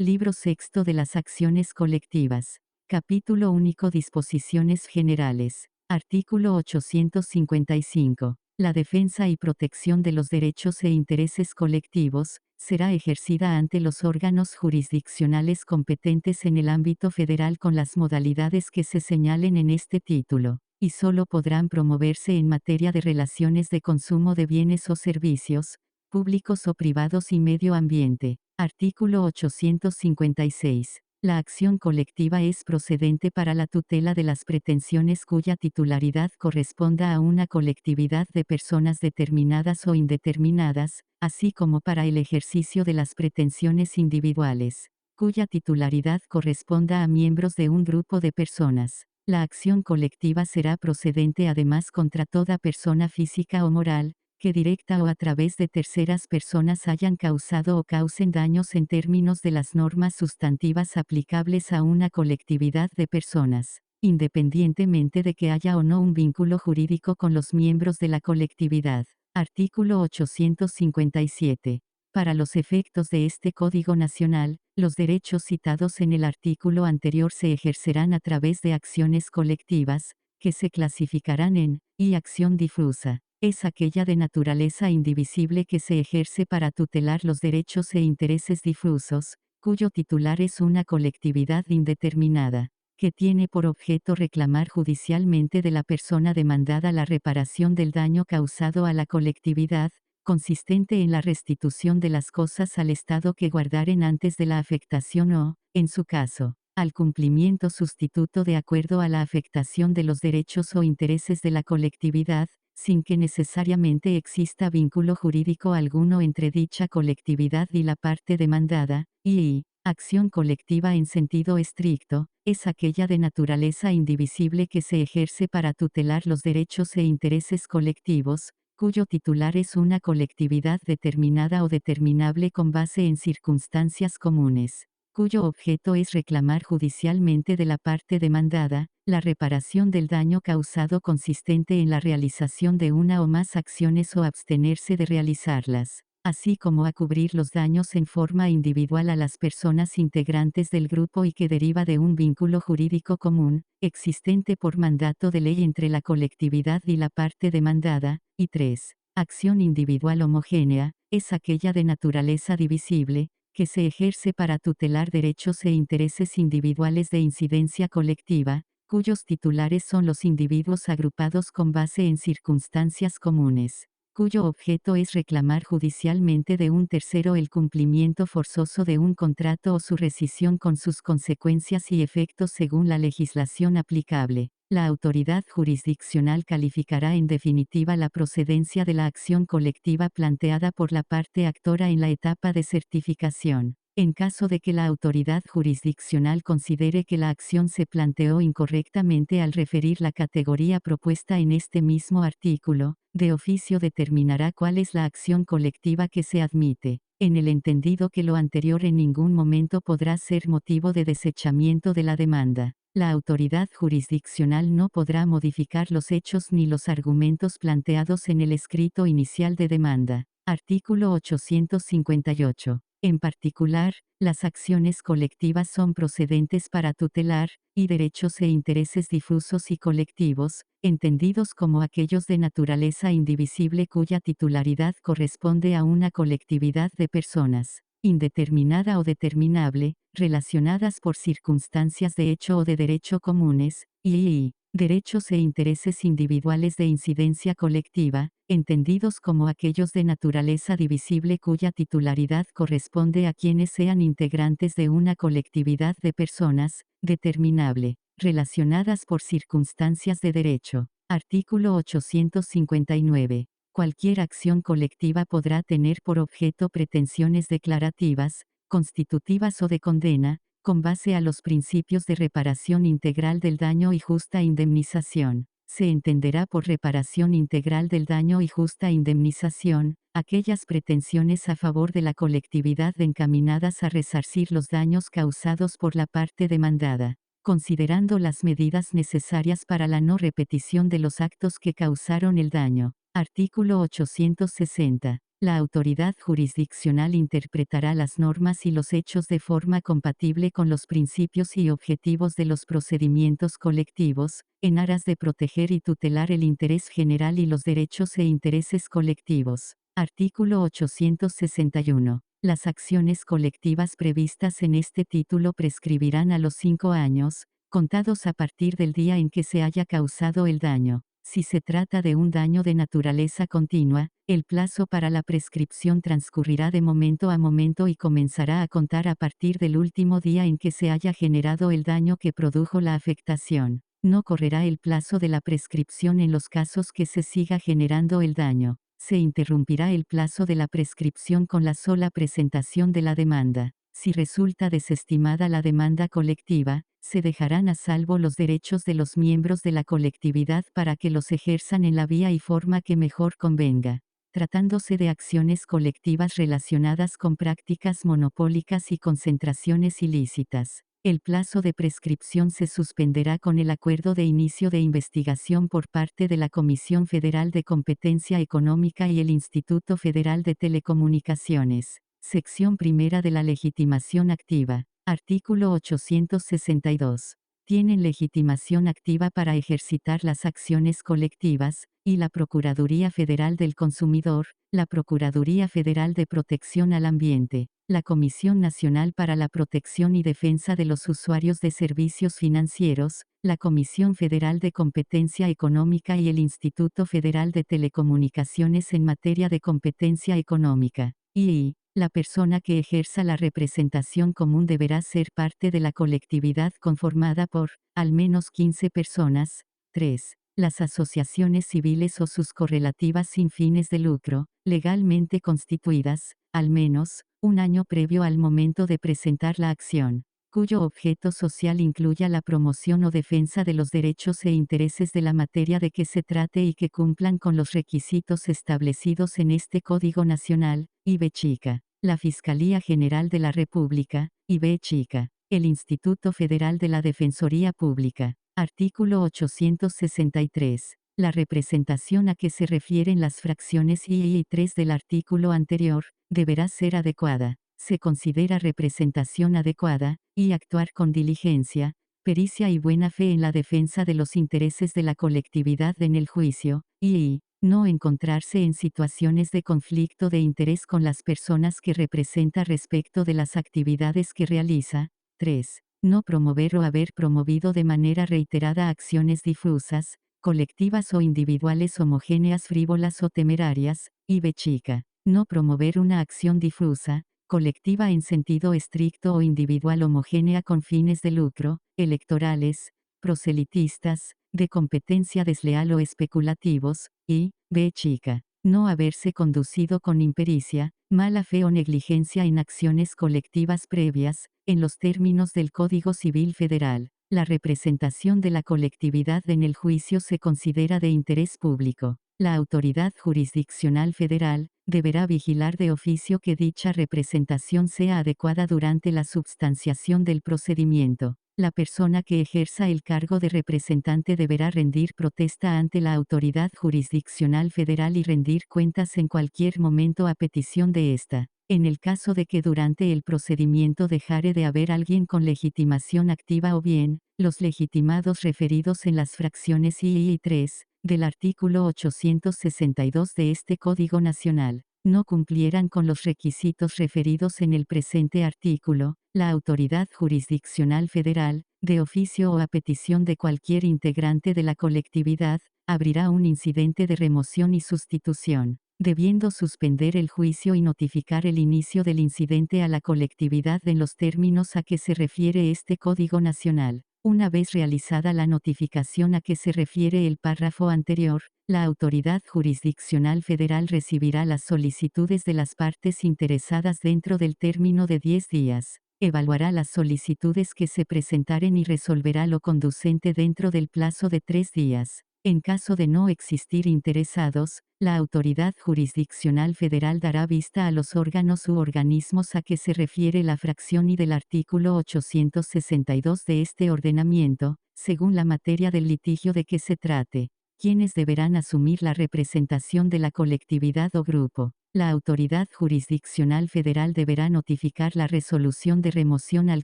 Libro sexto de las acciones colectivas. Capítulo único. Disposiciones generales. Artículo 855. La defensa y protección de los derechos e intereses colectivos será ejercida ante los órganos jurisdiccionales competentes en el ámbito federal con las modalidades que se señalen en este título, y solo podrán promoverse en materia de relaciones de consumo de bienes o servicios, públicos o privados y medio ambiente. Artículo 856. La acción colectiva es procedente para la tutela de las pretensiones cuya titularidad corresponda a una colectividad de personas determinadas o indeterminadas, así como para el ejercicio de las pretensiones individuales, cuya titularidad corresponda a miembros de un grupo de personas. La acción colectiva será procedente además contra toda persona física o moral, que directa o a través de terceras personas hayan causado o causen daños en términos de las normas sustantivas aplicables a una colectividad de personas, independientemente de que haya o no un vínculo jurídico con los miembros de la colectividad. Artículo 857. Para los efectos de este Código Nacional, los derechos citados en el artículo anterior se ejercerán a través de acciones colectivas, que se clasificarán en y acción difusa. Es aquella de naturaleza indivisible que se ejerce para tutelar los derechos e intereses difusos, cuyo titular es una colectividad indeterminada, que tiene por objeto reclamar judicialmente de la persona demandada la reparación del daño causado a la colectividad, consistente en la restitución de las cosas al estado que guardaren antes de la afectación o, en su caso, al cumplimiento sustituto de acuerdo a la afectación de los derechos o intereses de la colectividad, sin que necesariamente exista vínculo jurídico alguno entre dicha colectividad y la parte demandada, y acción colectiva en sentido estricto, es aquella de naturaleza indivisible que se ejerce para tutelar los derechos e intereses colectivos, cuyo titular es una colectividad determinada o determinable con base en circunstancias comunes, cuyo objeto es reclamar judicialmente de la parte demandada, la reparación del daño causado consistente en la realización de una o más acciones o abstenerse de realizarlas, así como a cubrir los daños en forma individual a las personas integrantes del grupo y que deriva de un vínculo jurídico común, existente por mandato de ley entre la colectividad y la parte demandada, y 3. Acción individual homogénea, es aquella de naturaleza divisible, que se ejerce para tutelar derechos e intereses individuales de incidencia colectiva, cuyos titulares son los individuos agrupados con base en circunstancias comunes, cuyo objeto es reclamar judicialmente de un tercero el cumplimiento forzoso de un contrato o su rescisión con sus consecuencias y efectos según la legislación aplicable. La autoridad jurisdiccional calificará en definitiva la procedencia de la acción colectiva planteada por la parte actora en la etapa de certificación. En caso de que la autoridad jurisdiccional considere que la acción se planteó incorrectamente al referir la categoría propuesta en este mismo artículo, de oficio determinará cuál es la acción colectiva que se admite, en el entendido que lo anterior en ningún momento podrá ser motivo de desechamiento de la demanda. La autoridad jurisdiccional no podrá modificar los hechos ni los argumentos planteados en el escrito inicial de demanda. Artículo 858. En particular, las acciones colectivas son procedentes para tutelar, y derechos e intereses difusos y colectivos, entendidos como aquellos de naturaleza indivisible cuya titularidad corresponde a una colectividad de personas, indeterminada o determinable, relacionadas por circunstancias de hecho o de derecho comunes, y derechos e intereses individuales de incidencia colectiva, entendidos como aquellos de naturaleza divisible cuya titularidad corresponde a quienes sean integrantes de una colectividad de personas, determinable, relacionadas por circunstancias de derecho. Artículo 859. Cualquier acción colectiva podrá tener por objeto pretensiones declarativas, constitutivas o de condena, con base a los principios de reparación integral del daño y justa indemnización. Se entenderá por reparación integral del daño y justa indemnización, aquellas pretensiones a favor de la colectividad encaminadas a resarcir los daños causados por la parte demandada, considerando las medidas necesarias para la no repetición de los actos que causaron el daño. Artículo 860. La autoridad jurisdiccional interpretará las normas y los hechos de forma compatible con los principios y objetivos de los procedimientos colectivos, en aras de proteger y tutelar el interés general y los derechos e intereses colectivos. Artículo 861. Las acciones colectivas previstas en este título prescribirán a los 5 años, contados a partir del día en que se haya causado el daño. Si se trata de un daño de naturaleza continua, el plazo para la prescripción transcurrirá de momento a momento y comenzará a contar a partir del último día en que se haya generado el daño que produjo la afectación. No correrá el plazo de la prescripción en los casos que se siga generando el daño. Se interrumpirá el plazo de la prescripción con la sola presentación de la demanda. Si resulta desestimada la demanda colectiva, se dejarán a salvo los derechos de los miembros de la colectividad para que los ejerzan en la vía y forma que mejor convenga. Tratándose de acciones colectivas relacionadas con prácticas monopólicas y concentraciones ilícitas, el plazo de prescripción se suspenderá con el acuerdo de inicio de investigación por parte de la Comisión Federal de Competencia Económica y el Instituto Federal de Telecomunicaciones. Sección primera de la legitimación activa. Artículo 862. Tienen legitimación activa para ejercitar las acciones colectivas, y la Procuraduría Federal del Consumidor, la Procuraduría Federal de Protección al Ambiente, la Comisión Nacional para la Protección y Defensa de los Usuarios de Servicios Financieros, la Comisión Federal de Competencia Económica y el Instituto Federal de Telecomunicaciones en materia de competencia económica. Y la persona que ejerza la representación común deberá ser parte de la colectividad conformada por, al menos 15 personas. 3. Las asociaciones civiles o sus correlativas sin fines de lucro, legalmente constituidas, al menos, un año previo al momento de presentar la acción, cuyo objeto social incluya la promoción o defensa de los derechos e intereses de la materia de que se trate y que cumplan con los requisitos establecidos en este Código Nacional, y b chica, la Fiscalía General de la República, y b chica, el Instituto Federal de la Defensoría Pública. Artículo 863. La representación a que se refieren las fracciones I y 3 del artículo anterior, deberá ser adecuada. Se considera representación adecuada, y actuar con diligencia, pericia y buena fe en la defensa de los intereses de la colectividad en el juicio, y no encontrarse en situaciones de conflicto de interés con las personas que representa respecto de las actividades que realiza. 3. No promover o haber promovido de manera reiterada acciones difusas, colectivas o individuales homogéneas frívolas o temerarias, y b chica. No promover una acción difusa, colectiva en sentido estricto o individual homogénea con fines de lucro, electorales, proselitistas, de competencia desleal o especulativos, y, b chica, no haberse conducido con impericia, mala fe o negligencia en acciones colectivas previas, en los términos del Código Civil Federal. La representación de la colectividad en el juicio se considera de interés público. La autoridad jurisdiccional federal deberá vigilar de oficio que dicha representación sea adecuada durante la substanciación del procedimiento. La persona que ejerza el cargo de representante deberá rendir protesta ante la autoridad jurisdiccional federal y rendir cuentas en cualquier momento a petición de ésta. En el caso de que durante el procedimiento dejare de haber alguien con legitimación activa o bien, los legitimados referidos en las fracciones I y 3, del artículo 862 de este Código Nacional, no cumplieran con los requisitos referidos en el presente artículo, la autoridad jurisdiccional federal, de oficio o a petición de cualquier integrante de la colectividad, abrirá un incidente de remoción y sustitución, debiendo suspender el juicio y notificar el inicio del incidente a la colectividad en los términos a que se refiere este Código Nacional. Una vez realizada la notificación a que se refiere el párrafo anterior, la autoridad jurisdiccional federal recibirá las solicitudes de las partes interesadas dentro del término de 10 días. Evaluará las solicitudes que se presentaren y resolverá lo conducente dentro del plazo de 3 días. En caso de no existir interesados, la autoridad jurisdiccional federal dará vista a los órganos u organismos a que se refiere la fracción I del artículo 862 de este ordenamiento, según la materia del litigio de que se trate, quienes deberán asumir la representación de la colectividad o grupo. La autoridad jurisdiccional federal deberá notificar la resolución de remoción al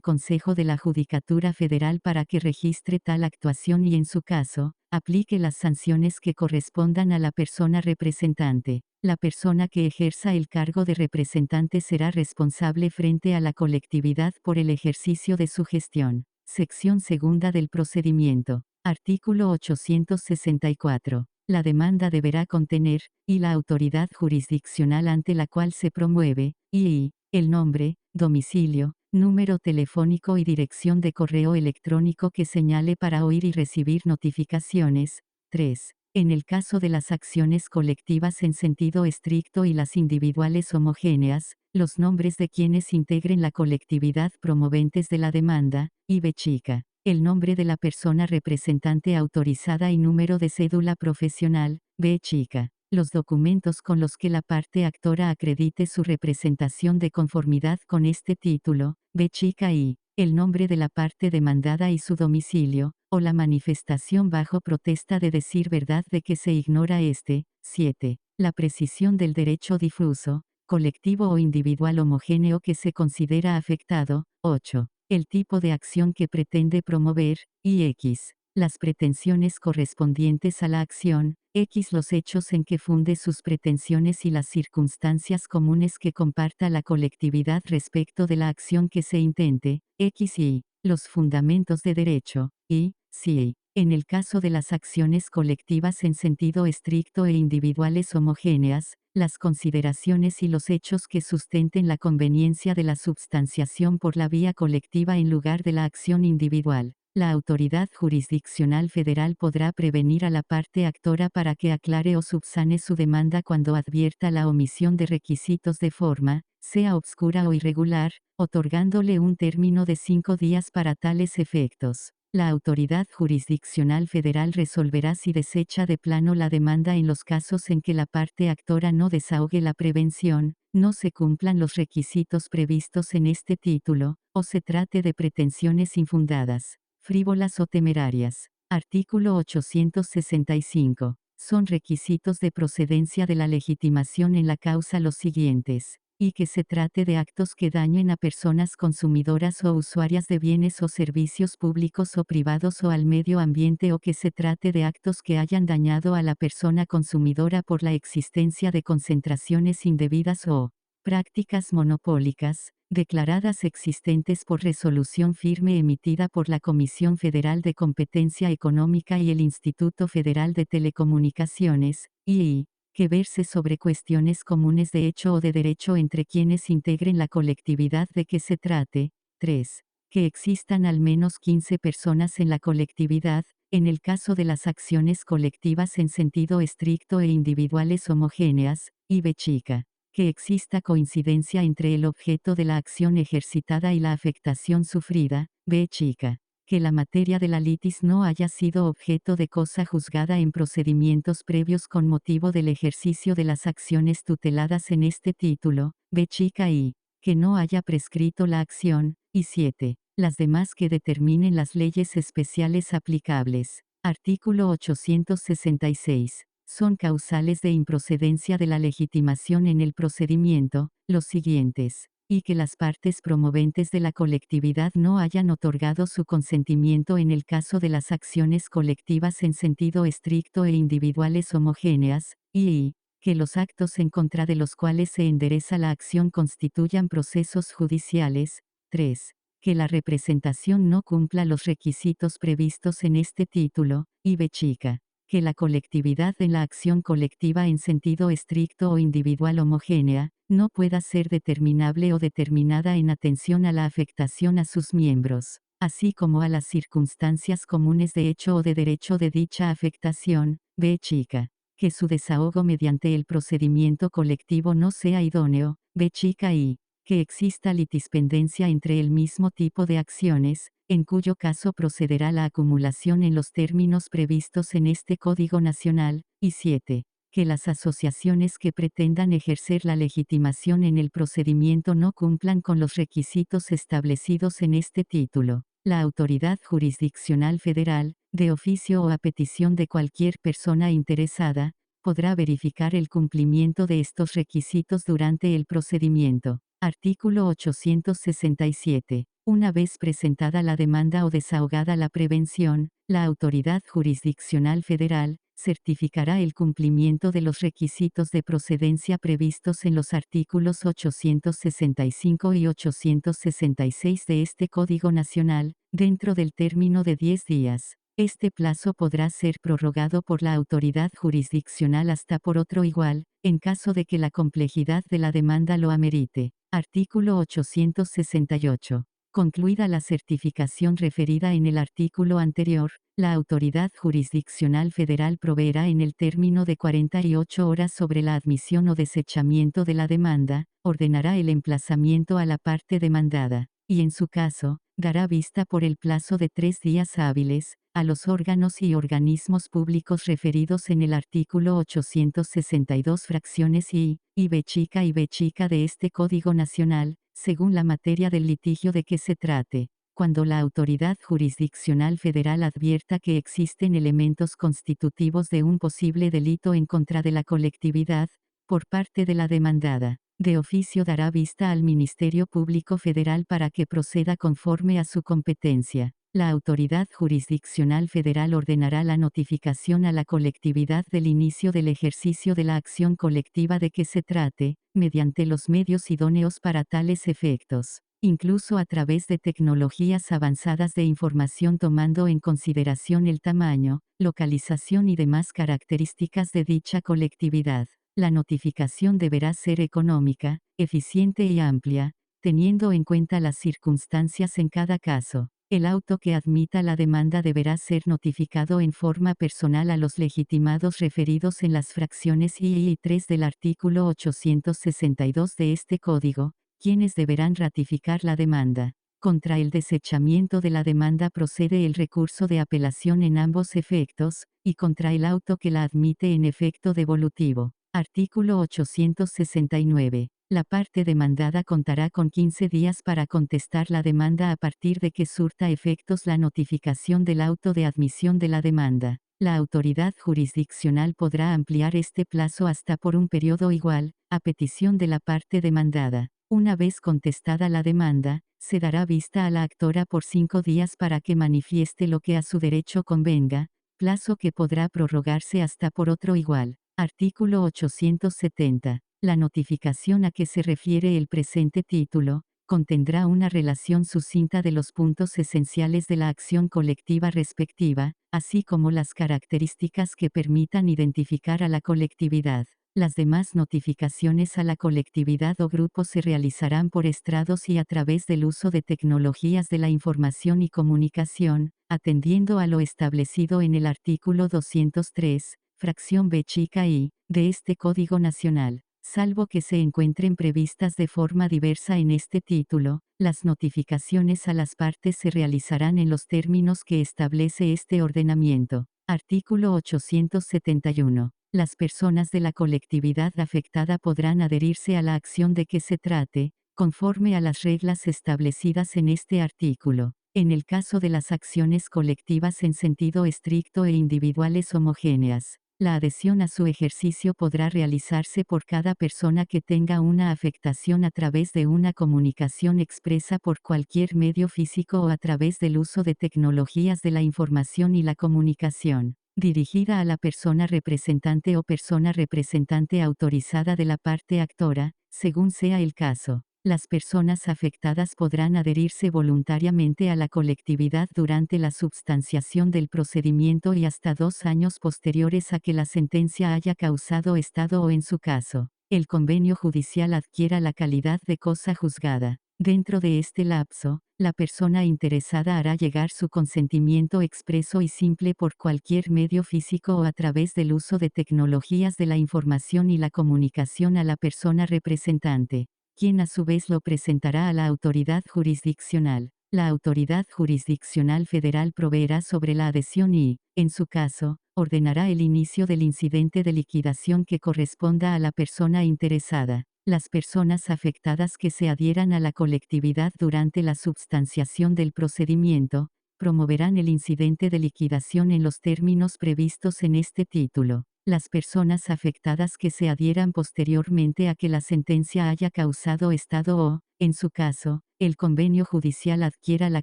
Consejo de la Judicatura Federal para que registre tal actuación y en su caso, aplique las sanciones que correspondan a la persona representante. La persona que ejerza el cargo de representante será responsable frente a la colectividad por el ejercicio de su gestión. Sección segunda del procedimiento. Artículo 864. La demanda deberá contener, y la autoridad jurisdiccional ante la cual se promueve, y, el nombre, domicilio, número telefónico y dirección de correo electrónico que señale para oír y recibir notificaciones. 3. En el caso de las acciones colectivas en sentido estricto y las individuales homogéneas, los nombres de quienes integren la colectividad promoventes de la demanda, y b chica, el nombre de la persona representante autorizada y número de cédula profesional, b chica, los documentos con los que la parte actora acredite su representación de conformidad con este título, b chica y, el nombre de la parte demandada y su domicilio, o la manifestación bajo protesta de decir verdad de que se ignora este. 7. La precisión del derecho difuso, colectivo o individual homogéneo que se considera afectado. 8. El tipo de acción que pretende promover, y x. Las pretensiones correspondientes a la acción, x. Los hechos en que funde sus pretensiones y las circunstancias comunes que comparta la colectividad respecto de la acción que se intente, x. Y los fundamentos de derecho, y, si, en el caso de las acciones colectivas en sentido estricto e individuales homogéneas, las consideraciones y los hechos que sustenten la conveniencia de la substanciación por la vía colectiva en lugar de la acción individual. La autoridad jurisdiccional federal podrá prevenir a la parte actora para que aclare o subsane su demanda cuando advierta la omisión de requisitos de forma, sea obscura o irregular, otorgándole un término de 5 días para tales efectos. La autoridad jurisdiccional federal resolverá si desecha de plano la demanda en los casos en que la parte actora no desahogue la prevención, no se cumplan los requisitos previstos en este título, o se trate de pretensiones infundadas, frívolas o temerarias. Artículo 865. Son requisitos de procedencia de la legitimación en la causa los siguientes: y que se trate de actos que dañen a personas consumidoras o usuarias de bienes o servicios públicos o privados o al medio ambiente, o que se trate de actos que hayan dañado a la persona consumidora por la existencia de concentraciones indebidas o prácticas monopólicas, declaradas existentes por resolución firme emitida por la Comisión Federal de Competencia Económica y el Instituto Federal de Telecomunicaciones, y que verse sobre cuestiones comunes de hecho o de derecho entre quienes integren la colectividad de que se trate. 3. Que existan al menos 15 personas en la colectividad, en el caso de las acciones colectivas en sentido estricto e individuales homogéneas, y b chica. Que exista coincidencia entre el objeto de la acción ejercitada y la afectación sufrida, b chica. Que la materia de la litis no haya sido objeto de cosa juzgada en procedimientos previos con motivo del ejercicio de las acciones tuteladas en este título, b chica, y que no haya prescrito la acción. Y 7. Las demás que determinen las leyes especiales aplicables. Artículo 866. Son causales de improcedencia de la legitimación en el procedimiento, los siguientes: y que las partes promoventes de la colectividad no hayan otorgado su consentimiento en el caso de las acciones colectivas en sentido estricto e individuales homogéneas, y que los actos en contra de los cuales se endereza la acción constituyan procesos judiciales. 3. Que la representación no cumpla los requisitos previstos en este título, y b chica. Que la colectividad en la acción colectiva en sentido estricto o individual homogénea, no pueda ser determinable o determinada en atención a la afectación a sus miembros, así como a las circunstancias comunes de hecho o de derecho de dicha afectación. B chica. Que su desahogo mediante el procedimiento colectivo no sea idóneo. B chica, y que exista litispendencia entre el mismo tipo de acciones, en cuyo caso procederá la acumulación en los términos previstos en este Código Nacional. Y 7. Que las asociaciones que pretendan ejercer la legitimación en el procedimiento no cumplan con los requisitos establecidos en este título. La autoridad jurisdiccional federal, de oficio o a petición de cualquier persona interesada, podrá verificar el cumplimiento de estos requisitos durante el procedimiento. Artículo 867. Una vez presentada la demanda o desahogada la prevención, la autoridad jurisdiccional federal certificará el cumplimiento de los requisitos de procedencia previstos en los artículos 865 y 866 de este Código Nacional, dentro del término de 10 días. Este plazo podrá ser prorrogado por la autoridad jurisdiccional hasta por otro igual, en caso de que la complejidad de la demanda lo amerite. Artículo 868. Concluida la certificación referida en el artículo anterior, la autoridad jurisdiccional federal proveerá en el término de 48 horas sobre la admisión o desechamiento de la demanda, ordenará el emplazamiento a la parte demandada, y en su caso, dará vista por el plazo de 3 días hábiles, a los órganos y organismos públicos referidos en el artículo 862 fracciones I, y B chica de este Código Nacional, según la materia del litigio de que se trate. Cuando la autoridad jurisdiccional federal advierta que existen elementos constitutivos de un posible delito en contra de la colectividad, por parte de la demandada, de oficio dará vista al Ministerio Público Federal para que proceda conforme a su competencia. La autoridad jurisdiccional federal ordenará la notificación a la colectividad del inicio del ejercicio de la acción colectiva de que se trate, mediante los medios idóneos para tales efectos, incluso a través de tecnologías avanzadas de información tomando en consideración el tamaño, localización y demás características de dicha colectividad. La notificación deberá ser económica, eficiente y amplia, teniendo en cuenta las circunstancias en cada caso. El auto que admita la demanda deberá ser notificado en forma personal a los legitimados referidos en las fracciones I y 3 del artículo 862 de este Código, quienes deberán ratificar la demanda. Contra el desechamiento de la demanda procede el recurso de apelación en ambos efectos, y contra el auto que la admite en efecto devolutivo. Artículo 869. La parte demandada contará con 15 días para contestar la demanda a partir de que surta efectos la notificación del auto de admisión de la demanda. La autoridad jurisdiccional podrá ampliar este plazo hasta por un periodo igual, a petición de la parte demandada. Una vez contestada la demanda, se dará vista a la actora por 5 días para que manifieste lo que a su derecho convenga, plazo que podrá prorrogarse hasta por otro igual. Artículo 870. La notificación a que se refiere el presente título, contendrá una relación sucinta de los puntos esenciales de la acción colectiva respectiva, así como las características que permitan identificar a la colectividad. Las demás notificaciones a la colectividad o grupo se realizarán por estrados y a través del uso de tecnologías de la información y comunicación, atendiendo a lo establecido en el artículo 203, fracción B chica I, de este Código Nacional. Salvo que se encuentren previstas de forma diversa en este título, las notificaciones a las partes se realizarán en los términos que establece este ordenamiento. Artículo 871. Las personas de la colectividad afectada podrán adherirse a la acción de que se trate, conforme a las reglas establecidas en este artículo. En el caso de las acciones colectivas en sentido estricto e individuales homogéneas, la adhesión a su ejercicio podrá realizarse por cada persona que tenga una afectación a través de una comunicación expresa por cualquier medio físico o a través del uso de tecnologías de la información y la comunicación, dirigida a la persona representante o persona representante autorizada de la parte actora, según sea el caso. Las personas afectadas podrán adherirse voluntariamente a la colectividad durante la substanciación del procedimiento y hasta 2 años posteriores a que la sentencia haya causado estado o en su caso, el convenio judicial adquiera la calidad de cosa juzgada. Dentro de este lapso, la persona interesada hará llegar su consentimiento expreso y simple por cualquier medio físico o a través del uso de tecnologías de la información y la comunicación a la persona representante, quien a su vez lo presentará a la autoridad jurisdiccional. La autoridad jurisdiccional federal proveerá sobre la adhesión y, en su caso, ordenará el inicio del incidente de liquidación que corresponda a la persona interesada. Las personas afectadas que se adhieran a la colectividad durante la substanciación del procedimiento, promoverán el incidente de liquidación en los términos previstos en este título. Las personas afectadas que se adhieran posteriormente a que la sentencia haya causado estado o, en su caso, el convenio judicial adquiera la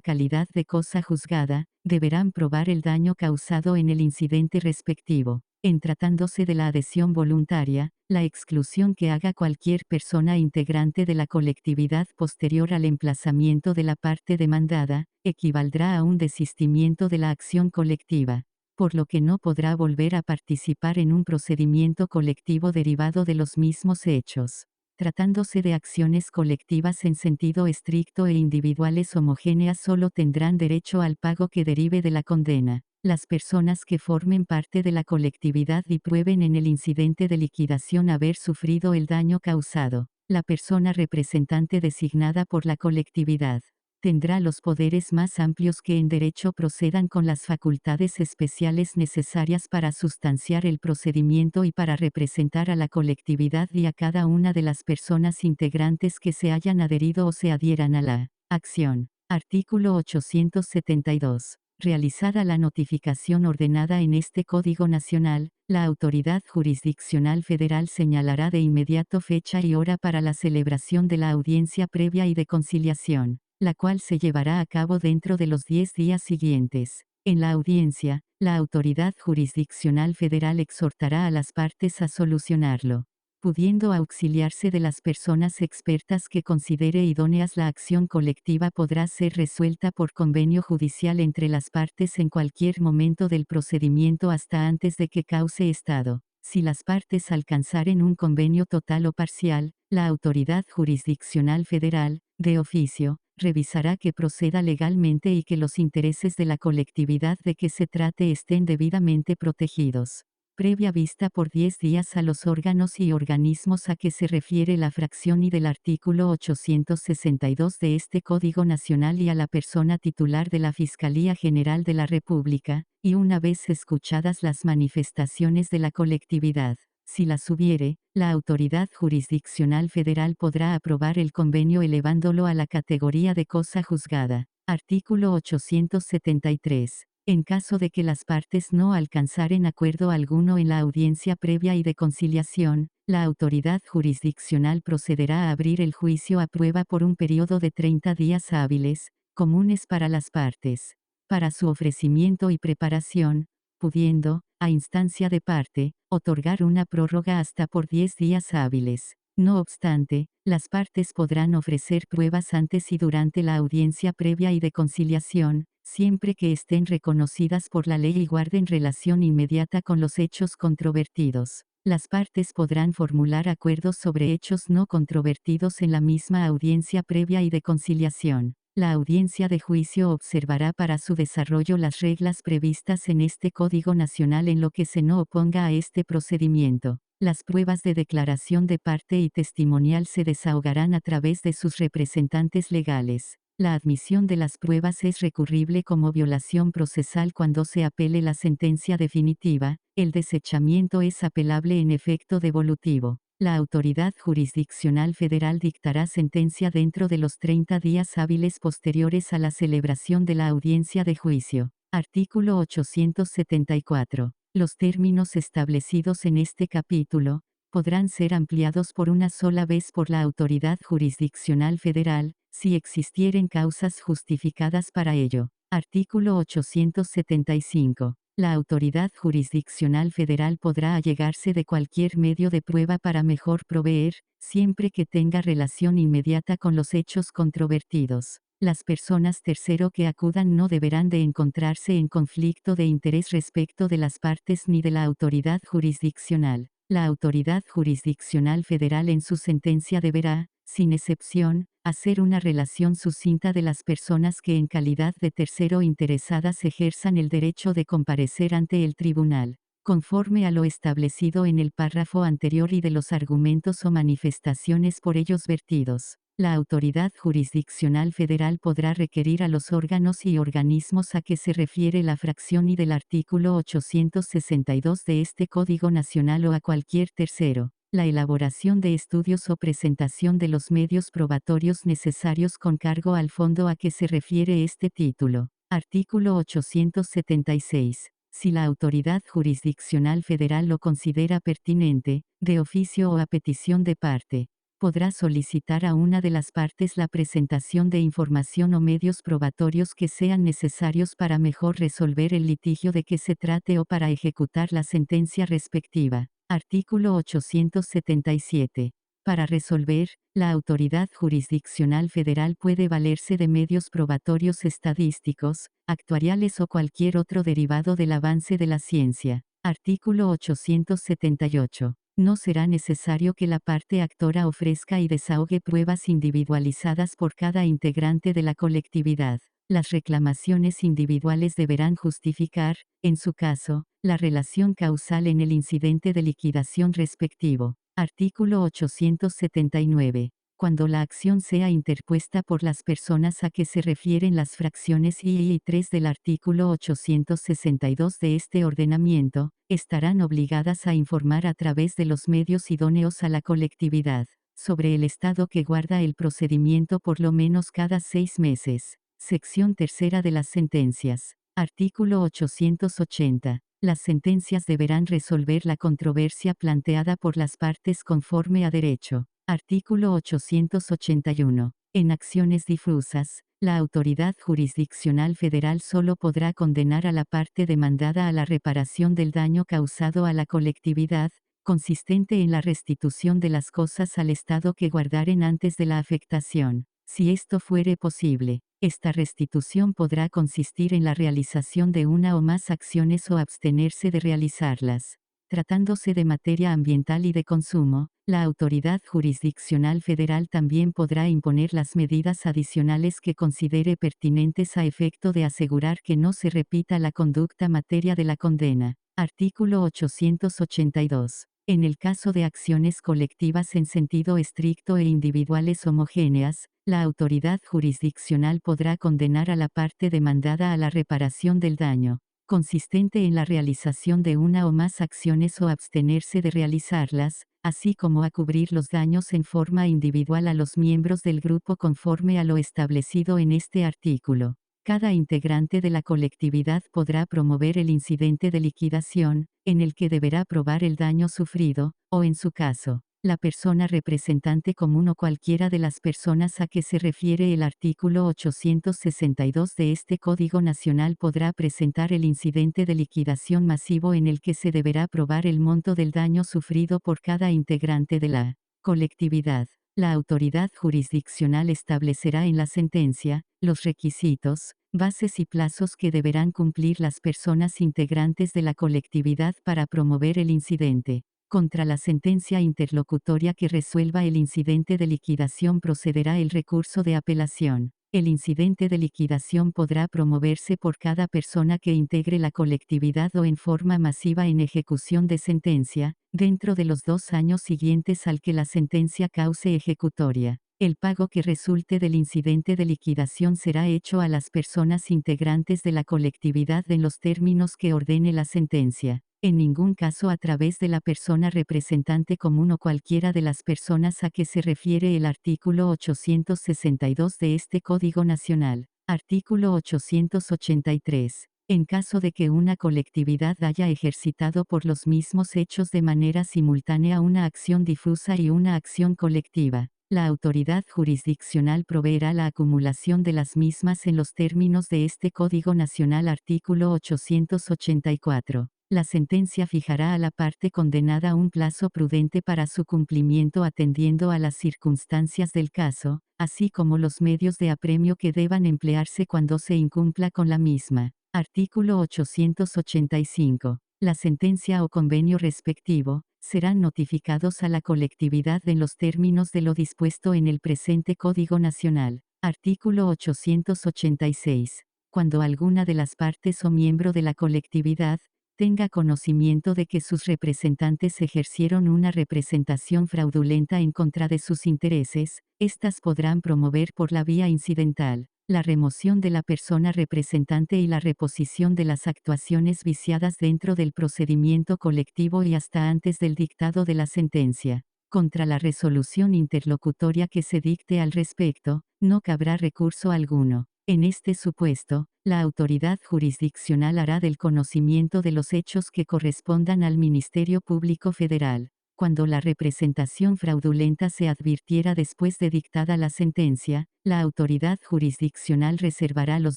calidad de cosa juzgada, deberán probar el daño causado en el incidente respectivo. En tratándose de la adhesión voluntaria, la exclusión que haga cualquier persona integrante de la colectividad posterior al emplazamiento de la parte demandada, equivaldrá a un desistimiento de la acción colectiva, por lo que no podrá volver a participar en un procedimiento colectivo derivado de los mismos hechos. Tratándose de acciones colectivas en sentido estricto e individuales homogéneas solo tendrán derecho al pago que derive de la condena. Las personas que formen parte de la colectividad y prueben en el incidente de liquidación haber sufrido el daño causado, la persona representante designada por la colectividad tendrá los poderes más amplios que en derecho procedan con las facultades especiales necesarias para sustanciar el procedimiento y para representar a la colectividad y a cada una de las personas integrantes que se hayan adherido o se adhieran a la acción. Artículo 872. Realizada la notificación ordenada en este Código Nacional, la autoridad jurisdiccional federal señalará de inmediato fecha y hora para la celebración de la audiencia previa y de conciliación, la cual se llevará a cabo dentro de los 10 días siguientes. En la audiencia, la autoridad jurisdiccional federal exhortará a las partes a solucionarlo, pudiendo auxiliarse de las personas expertas que considere idóneas. La acción colectiva podrá ser resuelta por convenio judicial entre las partes en cualquier momento del procedimiento hasta antes de que cause estado. Si las partes alcanzaren un convenio total o parcial, la autoridad jurisdiccional federal, de oficio, revisará que proceda legalmente y que los intereses de la colectividad de que se trate estén debidamente protegidos. Previa vista por 10 días a los órganos y organismos a que se refiere la fracción y del artículo 862 de este Código Nacional y a la persona titular de la Fiscalía General de la República, y una vez escuchadas las manifestaciones de la colectividad, si las hubiere, la autoridad jurisdiccional federal podrá aprobar el convenio elevándolo a la categoría de cosa juzgada. Artículo 873. En caso de que las partes no alcanzaren acuerdo alguno en la audiencia previa y de conciliación, la autoridad jurisdiccional procederá a abrir el juicio a prueba por un periodo de 30 días hábiles, comunes para las partes, para su ofrecimiento y preparación, pudiendo, a instancia de parte, otorgar una prórroga hasta por 10 días hábiles. No obstante, las partes podrán ofrecer pruebas antes y durante la audiencia previa y de conciliación, siempre que estén reconocidas por la ley y guarden relación inmediata con los hechos controvertidos. Las partes podrán formular acuerdos sobre hechos no controvertidos en la misma audiencia previa y de conciliación. La audiencia de juicio observará para su desarrollo las reglas previstas en este Código Nacional en lo que se no oponga a este procedimiento. Las pruebas de declaración de parte y testimonial se desahogarán a través de sus representantes legales. La admisión de las pruebas es recurrible como violación procesal cuando se apele la sentencia definitiva. El desechamiento es apelable en efecto devolutivo. La autoridad jurisdiccional federal dictará sentencia dentro de los 30 días hábiles posteriores a la celebración de la audiencia de juicio. Artículo 874. Los términos establecidos en este capítulo podrán ser ampliados por una sola vez por la autoridad jurisdiccional federal, si existieren causas justificadas para ello. Artículo 875. La autoridad jurisdiccional federal podrá allegarse de cualquier medio de prueba para mejor proveer, siempre que tenga relación inmediata con los hechos controvertidos. Las personas tercero que acudan no deberán de encontrarse en conflicto de interés respecto de las partes ni de la autoridad jurisdiccional. La autoridad jurisdiccional federal en su sentencia deberá, sin excepción, hacer una relación sucinta de las personas que en calidad de tercero interesadas ejerzan el derecho de comparecer ante el tribunal, conforme a lo establecido en el párrafo anterior y de los argumentos o manifestaciones por ellos vertidos. La autoridad jurisdiccional federal podrá requerir a los órganos y organismos a que se refiere la fracción y del artículo 862 de este Código Nacional o a cualquier tercero, la elaboración de estudios o presentación de los medios probatorios necesarios con cargo al fondo a que se refiere este título. Artículo 876. Si la autoridad jurisdiccional federal lo considera pertinente, de oficio o a petición de parte, podrá solicitar a una de las partes la presentación de información o medios probatorios que sean necesarios para mejor resolver el litigio de que se trate o para ejecutar la sentencia respectiva. Artículo 877. Para resolver, la autoridad jurisdiccional federal puede valerse de medios probatorios estadísticos, actuariales o cualquier otro derivado del avance de la ciencia. Artículo 878. No será necesario que la parte actora ofrezca y desahogue pruebas individualizadas por cada integrante de la colectividad. Las reclamaciones individuales deberán justificar, en su caso, la relación causal en el incidente de liquidación respectivo. Artículo 879. Cuando la acción sea interpuesta por las personas a que se refieren las fracciones I y 3 del artículo 862 de este ordenamiento, estarán obligadas a informar a través de los medios idóneos a la colectividad, sobre el estado que guarda el procedimiento por lo menos cada 6 meses. Sección tercera de las sentencias. Artículo 880. Las sentencias deberán resolver la controversia planteada por las partes conforme a derecho. Artículo 881. En acciones difusas, la autoridad jurisdiccional federal solo podrá condenar a la parte demandada a la reparación del daño causado a la colectividad, consistente en la restitución de las cosas al estado que guardaren antes de la afectación. Si esto fuere posible, esta restitución podrá consistir en la realización de una o más acciones o abstenerse de realizarlas. Tratándose de materia ambiental y de consumo, la autoridad jurisdiccional federal también podrá imponer las medidas adicionales que considere pertinentes a efecto de asegurar que no se repita la conducta materia de la condena. Artículo 882. En el caso de acciones colectivas en sentido estricto e individuales homogéneas, la autoridad jurisdiccional podrá condenar a la parte demandada a la reparación del daño, consistente en la realización de una o más acciones o abstenerse de realizarlas, así como a cubrir los daños en forma individual a los miembros del grupo conforme a lo establecido en este artículo. Cada integrante de la colectividad podrá promover el incidente de liquidación, en el que deberá probar el daño sufrido, o en su caso, la persona representante común o cualquiera de las personas a que se refiere el artículo 862 de este Código Nacional podrá presentar el incidente de liquidación masivo en el que se deberá probar el monto del daño sufrido por cada integrante de la colectividad. La autoridad jurisdiccional establecerá en la sentencia los requisitos, bases y plazos que deberán cumplir las personas integrantes de la colectividad para promover el incidente. Contra la sentencia interlocutoria que resuelva el incidente de liquidación procederá el recurso de apelación. El incidente de liquidación podrá promoverse por cada persona que integre la colectividad o en forma masiva en ejecución de sentencia, dentro de los 2 años siguientes al que la sentencia cause ejecutoria. El pago que resulte del incidente de liquidación será hecho a las personas integrantes de la colectividad en los términos que ordene la sentencia. En ningún caso a través de la persona representante común o cualquiera de las personas a que se refiere el artículo 862 de este Código Nacional. Artículo 883. En caso de que una colectividad haya ejercitado por los mismos hechos de manera simultánea una acción difusa y una acción colectiva, la autoridad jurisdiccional proveerá la acumulación de las mismas en los términos de este Código Nacional. Artículo 884. La sentencia fijará a la parte condenada un plazo prudente para su cumplimiento atendiendo a las circunstancias del caso, así como los medios de apremio que deban emplearse cuando se incumpla con la misma. Artículo 885. La sentencia o convenio respectivo, serán notificados a la colectividad en los términos de lo dispuesto en el presente Código Nacional. Artículo 886. Cuando alguna de las partes o miembro de la colectividad, tenga conocimiento de que sus representantes ejercieron una representación fraudulenta en contra de sus intereses, éstas podrán promover por la vía incidental la remoción de la persona representante y la reposición de las actuaciones viciadas dentro del procedimiento colectivo y hasta antes del dictado de la sentencia. Contra la resolución interlocutoria que se dicte al respecto, no cabrá recurso alguno. En este supuesto, la autoridad jurisdiccional hará del conocimiento de los hechos que correspondan al Ministerio Público Federal. Cuando la representación fraudulenta se advirtiera después de dictada la sentencia, la autoridad jurisdiccional reservará los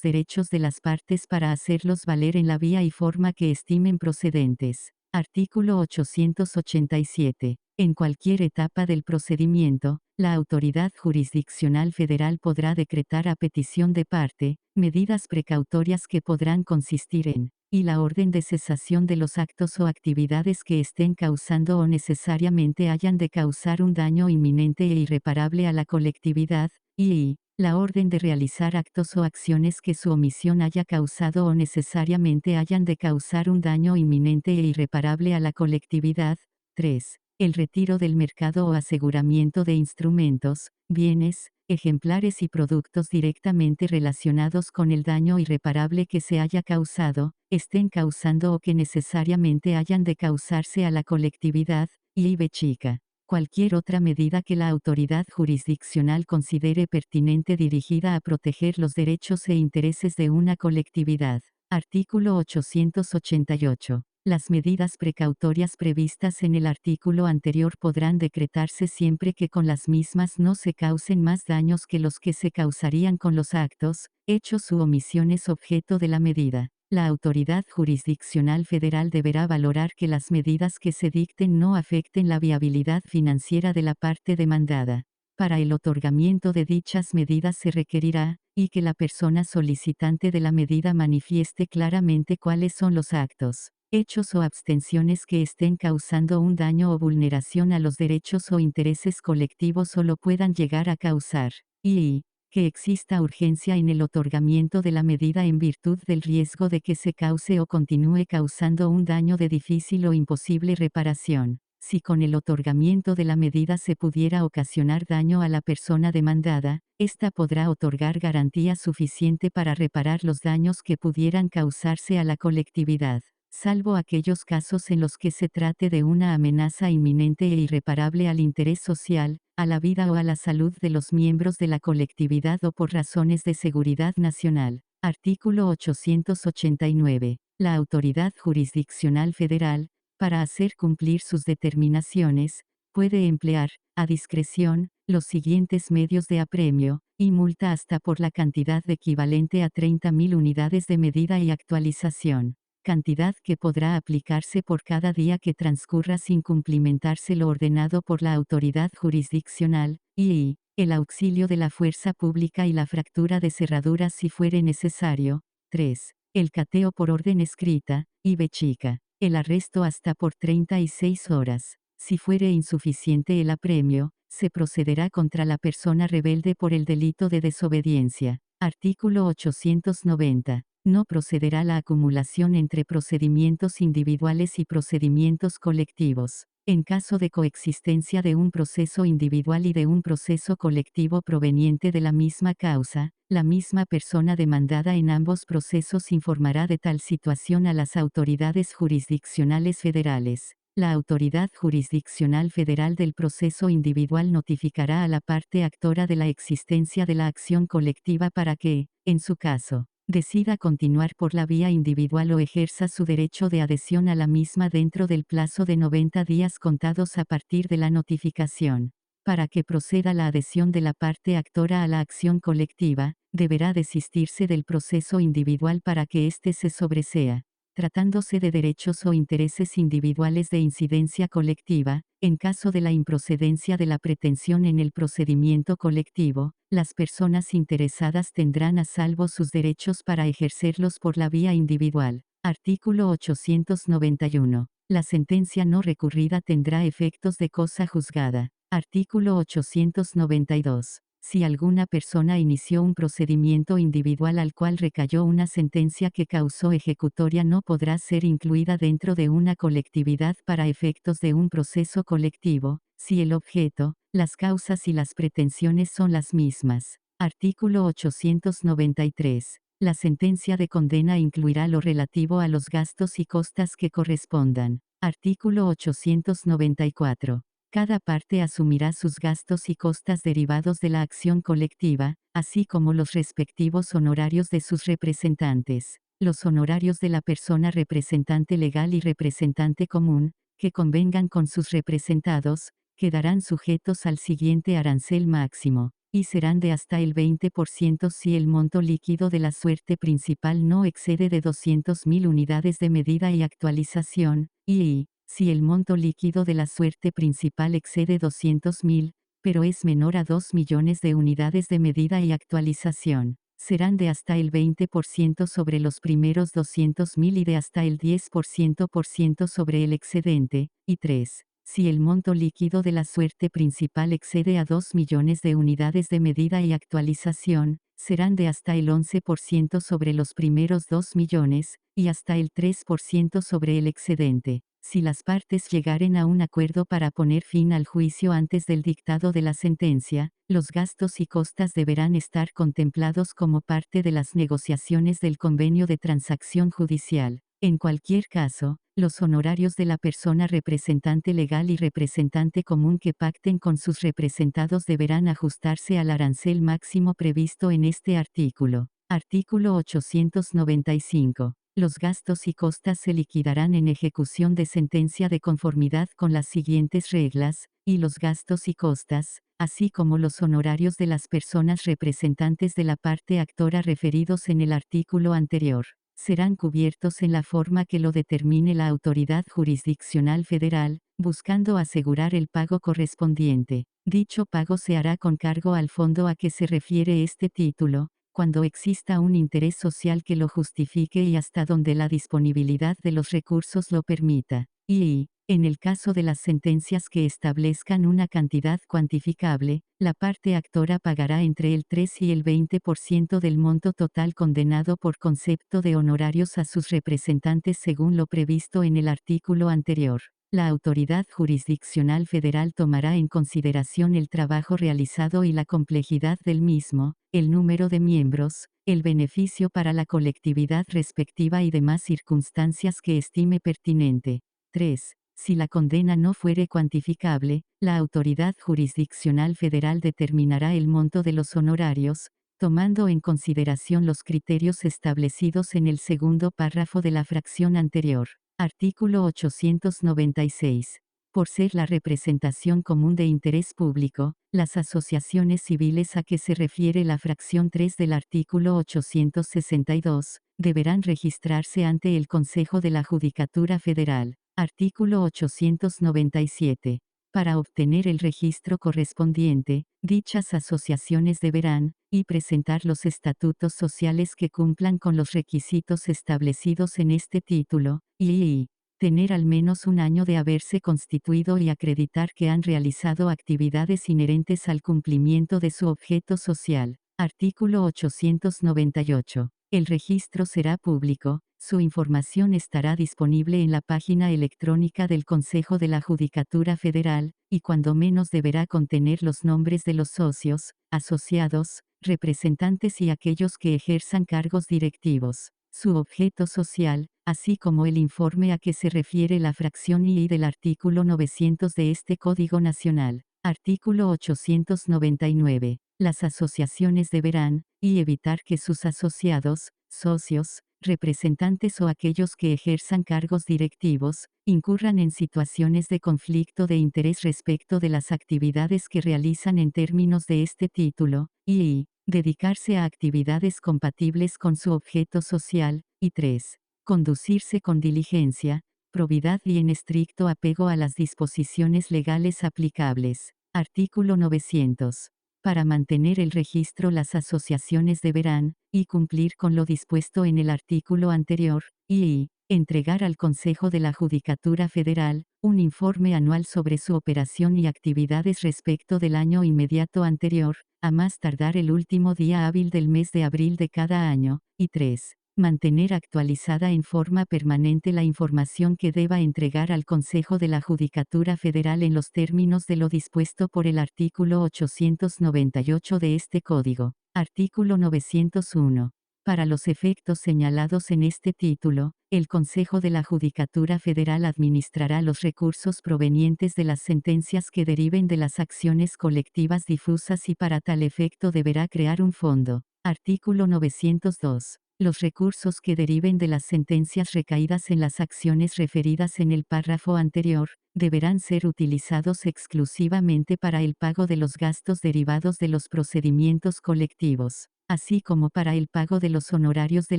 derechos de las partes para hacerlos valer en la vía y forma que estimen procedentes. Artículo 887. En cualquier etapa del procedimiento, la autoridad jurisdiccional federal podrá decretar a petición de parte, medidas precautorias que podrán consistir en, y la orden de cesación de los actos o actividades que estén causando o necesariamente hayan de causar un daño inminente e irreparable a la colectividad, y la orden de realizar actos o acciones que su omisión haya causado o necesariamente hayan de causar un daño inminente e irreparable a la colectividad. 3. El retiro del mercado o aseguramiento de instrumentos, bienes, ejemplares y productos directamente relacionados con el daño irreparable que se haya causado, estén causando o que necesariamente hayan de causarse a la colectividad, y b chica. Cualquier otra medida que la autoridad jurisdiccional considere pertinente dirigida a proteger los derechos e intereses de una colectividad. Artículo 888. Las medidas precautorias previstas en el artículo anterior podrán decretarse siempre que con las mismas no se causen más daños que los que se causarían con los actos, hechos u omisiones objeto de la medida. La autoridad jurisdiccional federal deberá valorar que las medidas que se dicten no afecten la viabilidad financiera de la parte demandada. Para el otorgamiento de dichas medidas se requerirá, y que la persona solicitante de la medida manifieste claramente cuáles son los actos, hechos o abstenciones que estén causando un daño o vulneración a los derechos o intereses colectivos o lo puedan llegar a causar, y que exista urgencia en el otorgamiento de la medida en virtud del riesgo de que se cause o continúe causando un daño de difícil o imposible reparación. Si con el otorgamiento de la medida se pudiera ocasionar daño a la persona demandada, ésta podrá otorgar garantía suficiente para reparar los daños que pudieran causarse a la colectividad, salvo aquellos casos en los que se trate de una amenaza inminente e irreparable al interés social, a la vida o a la salud de los miembros de la colectividad o por razones de seguridad nacional. Artículo 889. La autoridad jurisdiccional federal, para hacer cumplir sus determinaciones, puede emplear, a discreción, los siguientes medios de apremio, y multa hasta por la cantidad equivalente a 30.000 unidades de medida y actualización, cantidad que podrá aplicarse por cada día que transcurra sin cumplimentarse lo ordenado por la autoridad jurisdiccional, y el auxilio de la fuerza pública y la fractura de cerraduras si fuere necesario. 3. El cateo por orden escrita, y b chica. El arresto hasta por 36 horas. Si fuere insuficiente el apremio, se procederá contra la persona rebelde por el delito de desobediencia. Artículo 890. No procederá la acumulación entre procedimientos individuales y procedimientos colectivos. En caso de coexistencia de un proceso individual y de un proceso colectivo proveniente de la misma causa, la misma persona demandada en ambos procesos informará de tal situación a las autoridades jurisdiccionales federales. La autoridad jurisdiccional federal del proceso individual notificará a la parte actora de la existencia de la acción colectiva para que, en su caso, decida continuar por la vía individual o ejerza su derecho de adhesión a la misma dentro del plazo de 90 días contados a partir de la notificación. Para que proceda la adhesión de la parte actora a la acción colectiva, deberá desistirse del proceso individual para que éste se sobresea. Tratándose de derechos o intereses individuales de incidencia colectiva, en caso de la improcedencia de la pretensión en el procedimiento colectivo, las personas interesadas tendrán a salvo sus derechos para ejercerlos por la vía individual. Artículo 891. La sentencia no recurrida tendrá efectos de cosa juzgada. Artículo 892. Si alguna persona inició un procedimiento individual al cual recayó una sentencia que causó ejecutoria, no podrá ser incluida dentro de una colectividad para efectos de un proceso colectivo, si el objeto, las causas y las pretensiones son las mismas. Artículo 893. La sentencia de condena incluirá lo relativo a los gastos y costas que correspondan. Artículo 894. Cada parte asumirá sus gastos y costas derivados de la acción colectiva, así como los respectivos honorarios de sus representantes. Los honorarios de la persona representante legal y representante común, que convengan con sus representados, quedarán sujetos al siguiente arancel máximo, y serán de hasta el 20% si el monto líquido de la suerte principal no excede de 200.000 unidades de medida y actualización, y si el monto líquido de la suerte principal excede 200.000, pero es menor a 2 millones de unidades de medida y actualización, serán de hasta el 20% sobre los primeros 200.000 y de hasta el 10% sobre el excedente, y 3. Si el monto líquido de la suerte principal excede a 2 millones de unidades de medida y actualización, serán de hasta el 11% sobre los primeros 2 millones, y hasta el 3% sobre el excedente. Si las partes llegaren a un acuerdo para poner fin al juicio antes del dictado de la sentencia, los gastos y costas deberán estar contemplados como parte de las negociaciones del convenio de transacción judicial. En cualquier caso, los honorarios de la persona representante legal y representante común que pacten con sus representados deberán ajustarse al arancel máximo previsto en este artículo. Artículo 895. Los gastos y costas se liquidarán en ejecución de sentencia de conformidad con las siguientes reglas, y los gastos y costas, así como los honorarios de las personas representantes de la parte actora referidos en el artículo anterior, serán cubiertos en la forma que lo determine la autoridad jurisdiccional federal, buscando asegurar el pago correspondiente. Dicho pago se hará con cargo al fondo a que se refiere este título, cuando exista un interés social que lo justifique y hasta donde la disponibilidad de los recursos lo permita. Y, en el caso de las sentencias que establezcan una cantidad cuantificable, la parte actora pagará entre el 3 y el 20% del monto total condenado por concepto de honorarios a sus representantes según lo previsto en el artículo anterior. La autoridad jurisdiccional federal tomará en consideración el trabajo realizado y la complejidad del mismo, el número de miembros, el beneficio para la colectividad respectiva y demás circunstancias que estime pertinente. 3. Si la condena no fuere cuantificable, la autoridad jurisdiccional federal determinará el monto de los honorarios, tomando en consideración los criterios establecidos en el segundo párrafo de la fracción anterior. Artículo 896. Por ser la representación común de interés público, las asociaciones civiles a que se refiere la fracción 3 del artículo 862, deberán registrarse ante el Consejo de la Judicatura Federal. Artículo 897. Para obtener el registro correspondiente, dichas asociaciones deberán, y presentar los estatutos sociales que cumplan con los requisitos establecidos en este título, y tener al menos un año de haberse constituido y acreditar que han realizado actividades inherentes al cumplimiento de su objeto social. Artículo 898. El registro será público, su información estará disponible en la página electrónica del Consejo de la Judicatura Federal, y cuando menos deberá contener los nombres de los socios, asociados, representantes y aquellos que ejerzan cargos directivos, su objeto social, así como el informe a que se refiere la fracción I del artículo 900 de este Código Nacional. Artículo 899. Las asociaciones deberán, y evitar que sus asociados, socios, representantes o aquellos que ejerzan cargos directivos, incurran en situaciones de conflicto de interés respecto de las actividades que realizan en términos de este título, y dedicarse a actividades compatibles con su objeto social, y 3. Conducirse con diligencia, probidad y en estricto apego a las disposiciones legales aplicables. Artículo 900. Para mantener el registro las asociaciones deberán, y cumplir con lo dispuesto en el artículo anterior, y entregar al Consejo de la Judicatura Federal, un informe anual sobre su operación y actividades respecto del año inmediato anterior, a más tardar el último día hábil del mes de abril de cada año, y 3. Mantener actualizada en forma permanente la información que deba entregar al Consejo de la Judicatura Federal en los términos de lo dispuesto por el artículo 898 de este Código. Artículo 901. Para los efectos señalados en este título, El Consejo de la Judicatura Federal administrará los recursos provenientes de las sentencias que deriven de las acciones colectivas difusas y para tal efecto deberá crear un fondo. Artículo 902. Los recursos que deriven de las sentencias recaídas en las acciones referidas en el párrafo anterior, deberán ser utilizados exclusivamente para el pago de los gastos derivados de los procedimientos colectivos, así como para el pago de los honorarios de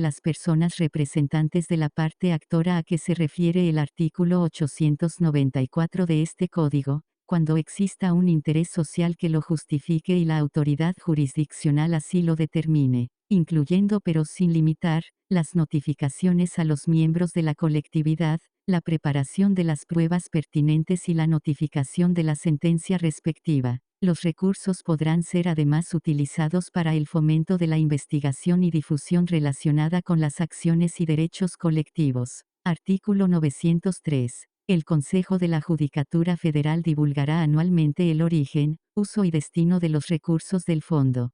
las personas representantes de la parte actora a que se refiere el artículo 894 de este Código, cuando exista un interés social que lo justifique y la autoridad jurisdiccional así lo determine, incluyendo pero sin limitar, las notificaciones a los miembros de la colectividad, la preparación de las pruebas pertinentes y la notificación de la sentencia respectiva. Los recursos podrán ser además utilizados para el fomento de la investigación y difusión relacionada con las acciones y derechos colectivos. Artículo 903. El Consejo de la Judicatura Federal divulgará anualmente el origen, uso y destino de los recursos del fondo.